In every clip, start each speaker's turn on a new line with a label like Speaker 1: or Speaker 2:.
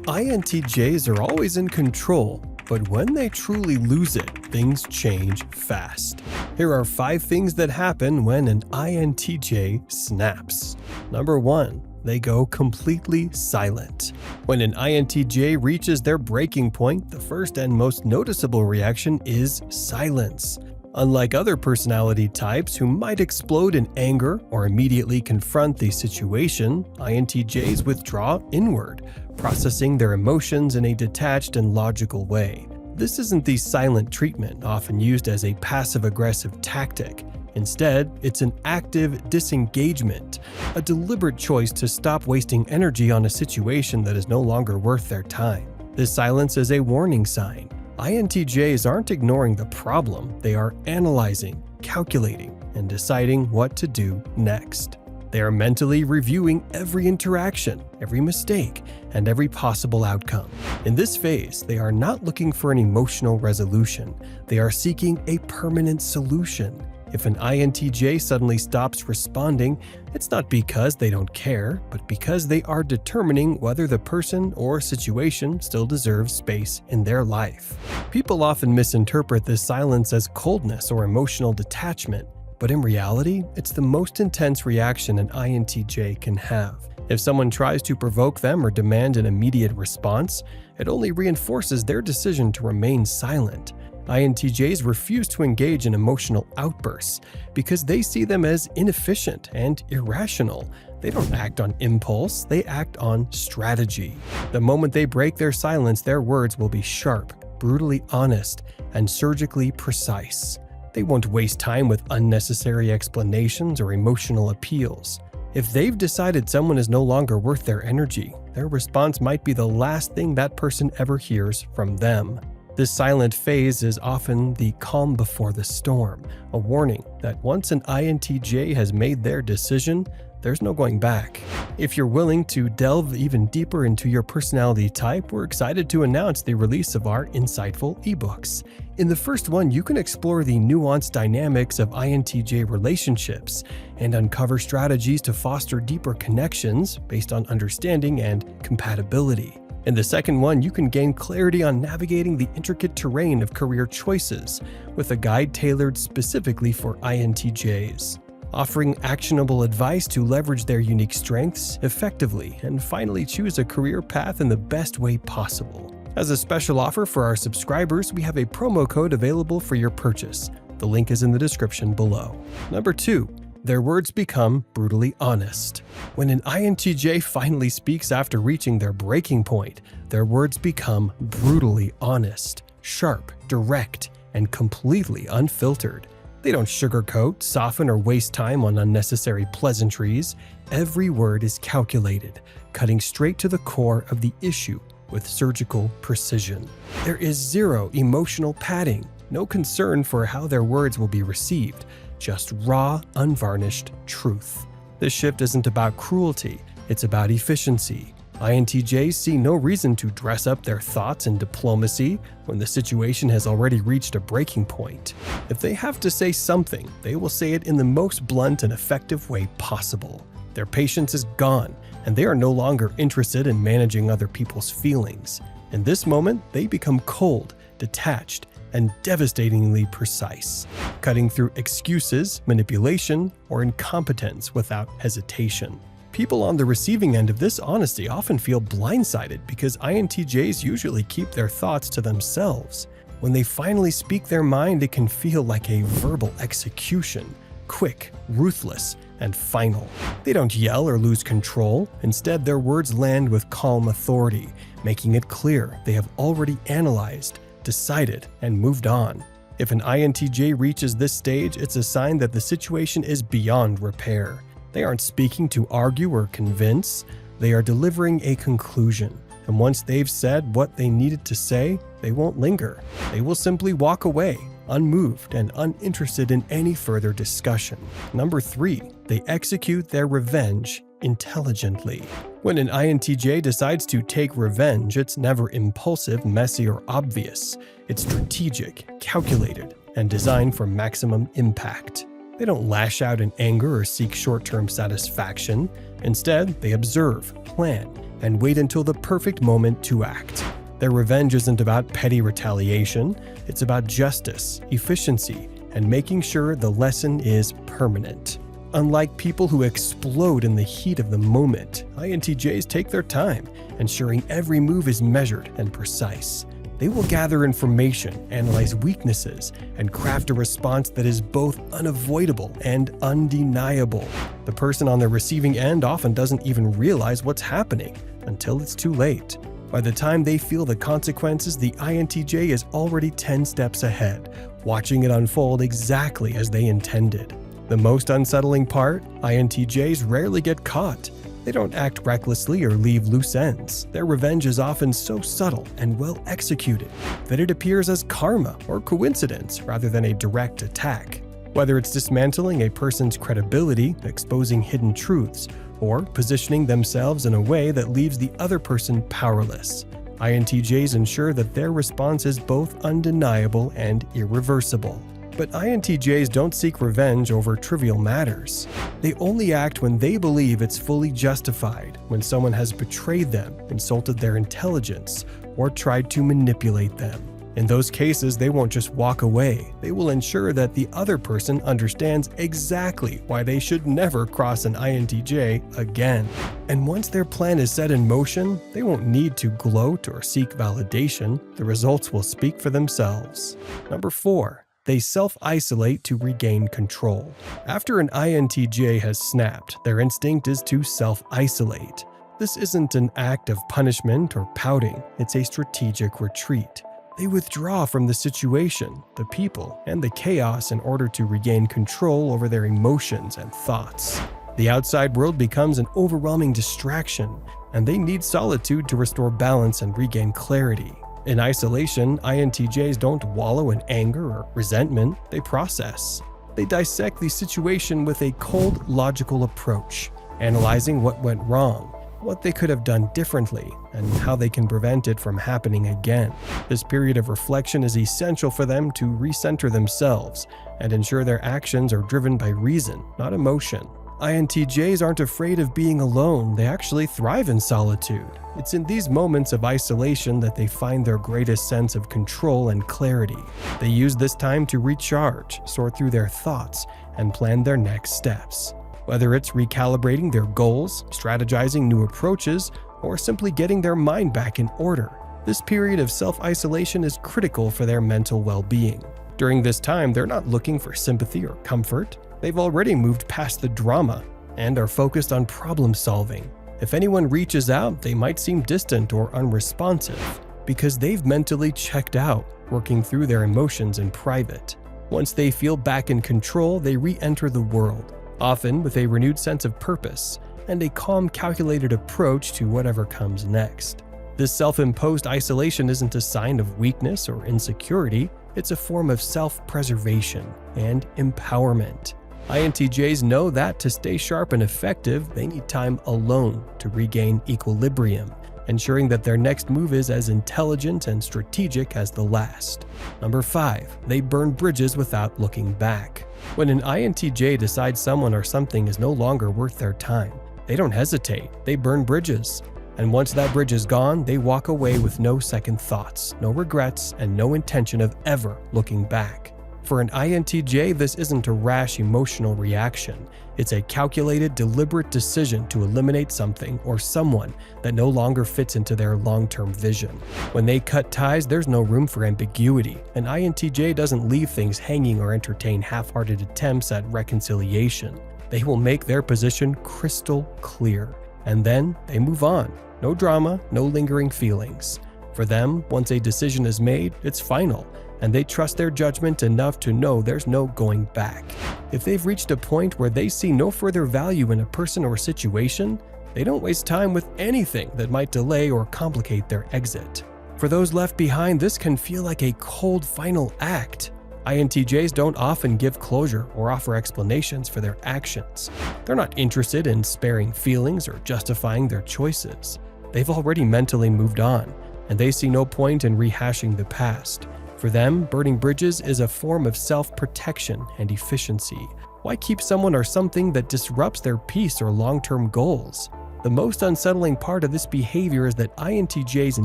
Speaker 1: INTJs are always in control, but when they truly lose it, things change fast. Here are 5 things that happen when an INTJ snaps. Number 1. They go completely silent. When an INTJ reaches their breaking point, the first and most noticeable reaction is silence. Unlike other personality types who might explode in anger or immediately confront the situation, INTJs withdraw inward, processing their emotions in a detached and logical way. This isn't the silent treatment often used as a passive-aggressive tactic. Instead, it's an active disengagement, a deliberate choice to stop wasting energy on a situation that is no longer worth their time. This silence is a warning sign. INTJs aren't ignoring the problem, they are analyzing, calculating, and deciding what to do next. They are mentally reviewing every interaction, every mistake, and every possible outcome. In this phase, they are not looking for an emotional resolution, they are seeking a permanent solution. If an INTJ suddenly stops responding, it's not because they don't care, but because they are determining whether the person or situation still deserves space in their life. People often misinterpret this silence as coldness or emotional detachment, but in reality, it's the most intense reaction an INTJ can have. If someone tries to provoke them or demand an immediate response, it only reinforces their decision to remain silent. INTJs refuse to engage in emotional outbursts because they see them as inefficient and irrational. They don't act on impulse, they act on strategy. The moment they break their silence, their words will be sharp, brutally honest, and surgically precise. They won't waste time with unnecessary explanations or emotional appeals. If they've decided someone is no longer worth their energy, their response might be the last thing that person ever hears from them. This silent phase is often the calm before the storm, a warning that once an INTJ has made their decision, there's no going back. If you're willing to delve even deeper into your personality type, we're excited to announce the release of our insightful ebooks. In the first one, you can explore the nuanced dynamics of INTJ relationships and uncover strategies to foster deeper connections based on understanding and compatibility. In the second one, you can gain clarity on navigating the intricate terrain of career choices with a guide tailored specifically for INTJs, offering actionable advice to leverage their unique strengths effectively and finally choose a career path in the best way possible. As a special offer for our subscribers, we have a promo code available for your purchase. The link is in the description below. Number 2. Their words become brutally honest. When an INTJ finally speaks after reaching their breaking point, their words become brutally honest, sharp, direct, and completely unfiltered. They don't sugarcoat, soften, or waste time on unnecessary pleasantries. Every word is calculated, cutting straight to the core of the issue with surgical precision. There is zero emotional padding, no concern for how their words will be received. Just raw, unvarnished truth. This shift isn't about cruelty, it's about efficiency. INTJs see no reason to dress up their thoughts in diplomacy when the situation has already reached a breaking point. If they have to say something, they will say it in the most blunt and effective way possible. Their patience is gone, and they are no longer interested in managing other people's feelings. In this moment, they become cold, detached, and devastatingly precise, cutting through excuses, manipulation, or incompetence without hesitation. People on the receiving end of this honesty often feel blindsided because INTJs usually keep their thoughts to themselves. When they finally speak their mind, it can feel like a verbal execution, quick, ruthless, and final. They don't yell or lose control. Instead, their words land with calm authority, making it clear they have already analyzed, decided, and moved on. If an INTJ reaches this stage, it's a sign that the situation is beyond repair. They aren't speaking to argue or convince, they are delivering a conclusion. And once they've said what they needed to say, they won't linger. They will simply walk away, unmoved and uninterested in any further discussion. Number 3. They execute their revenge intelligently. When an INTJ decides to take revenge, it's never impulsive, messy, or obvious. It's strategic, calculated, and designed for maximum impact. They don't lash out in anger or seek short-term satisfaction. Instead, they observe, plan, and wait until the perfect moment to act. Their revenge isn't about petty retaliation, it's about justice, efficiency, and making sure the lesson is permanent. Unlike people who explode in the heat of the moment, INTJs take their time, ensuring every move is measured and precise. They will gather information, analyze weaknesses, and craft a response that is both unavoidable and undeniable. The person on the receiving end often doesn't even realize what's happening until it's too late. By the time they feel the consequences, the INTJ is already 10 steps ahead, watching it unfold exactly as they intended. The most unsettling part? INTJs rarely get caught. They don't act recklessly or leave loose ends. Their revenge is often so subtle and well executed that it appears as karma or coincidence rather than a direct attack. Whether it's dismantling a person's credibility, exposing hidden truths, or positioning themselves in a way that leaves the other person powerless, INTJs ensure that their response is both undeniable and irreversible. But INTJs don't seek revenge over trivial matters. They only act when they believe it's fully justified, when someone has betrayed them, insulted their intelligence, or tried to manipulate them. In those cases, they won't just walk away. They will ensure that the other person understands exactly why they should never cross an INTJ again. And once their plan is set in motion, they won't need to gloat or seek validation. The results will speak for themselves. Number 4. They self-isolate to regain control. After an INTJ has snapped, their instinct is to self-isolate. This isn't an act of punishment or pouting, it's a strategic retreat. They withdraw from the situation, the people, and the chaos in order to regain control over their emotions and thoughts. The outside world becomes an overwhelming distraction, and they need solitude to restore balance and regain clarity. In isolation, INTJs don't wallow in anger or resentment, they process. They dissect the situation with a cold, logical approach, analyzing what went wrong, what they could have done differently, and how they can prevent it from happening again. This period of reflection is essential for them to recenter themselves and ensure their actions are driven by reason, not emotion. INTJs aren't afraid of being alone, they actually thrive in solitude. It's in these moments of isolation that they find their greatest sense of control and clarity. They use this time to recharge, sort through their thoughts, and plan their next steps. Whether it's recalibrating their goals, strategizing new approaches, or simply getting their mind back in order, this period of self-isolation is critical for their mental well-being. During this time, they're not looking for sympathy or comfort. They've already moved past the drama and are focused on problem solving. If anyone reaches out, they might seem distant or unresponsive because they've mentally checked out, working through their emotions in private. Once they feel back in control, they re-enter the world, often with a renewed sense of purpose and a calm, calculated approach to whatever comes next. This self-imposed isolation isn't a sign of weakness or insecurity, it's a form of self-preservation and empowerment. INTJs know that to stay sharp and effective, they need time alone to regain equilibrium, ensuring that their next move is as intelligent and strategic as the last. Number 5. They burn bridges without looking back. When an INTJ decides someone or something is no longer worth their time, they don't hesitate, they burn bridges. And once that bridge is gone, they walk away with no second thoughts, no regrets, and no intention of ever looking back. For an INTJ, this isn't a rash emotional reaction. It's a calculated, deliberate decision to eliminate something or someone that no longer fits into their long-term vision. When they cut ties, there's no room for ambiguity. An INTJ doesn't leave things hanging or entertain half-hearted attempts at reconciliation. They will make their position crystal clear, and then they move on. No drama, no lingering feelings. For them, once a decision is made, it's final, and they trust their judgment enough to know there's no going back. If they've reached a point where they see no further value in a person or situation, they don't waste time with anything that might delay or complicate their exit. For those left behind, this can feel like a cold final act. INTJs don't often give closure or offer explanations for their actions. They're not interested in sparing feelings or justifying their choices. They've already mentally moved on, and they see no point in rehashing the past. For them, burning bridges is a form of self-protection and efficiency. Why keep someone or something that disrupts their peace or long-term goals? The most unsettling part of this behavior is that INTJs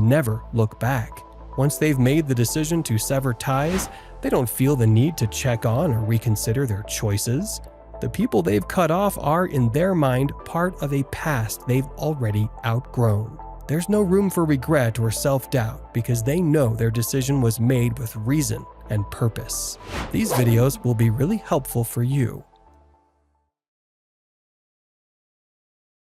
Speaker 1: never look back. Once they've made the decision to sever ties, they don't feel the need to check on or reconsider their choices. The people they've cut off are, in their mind, part of a past they've already outgrown. There's no room for regret or self-doubt because they know their decision was made with reason and purpose. These videos will be really helpful for you.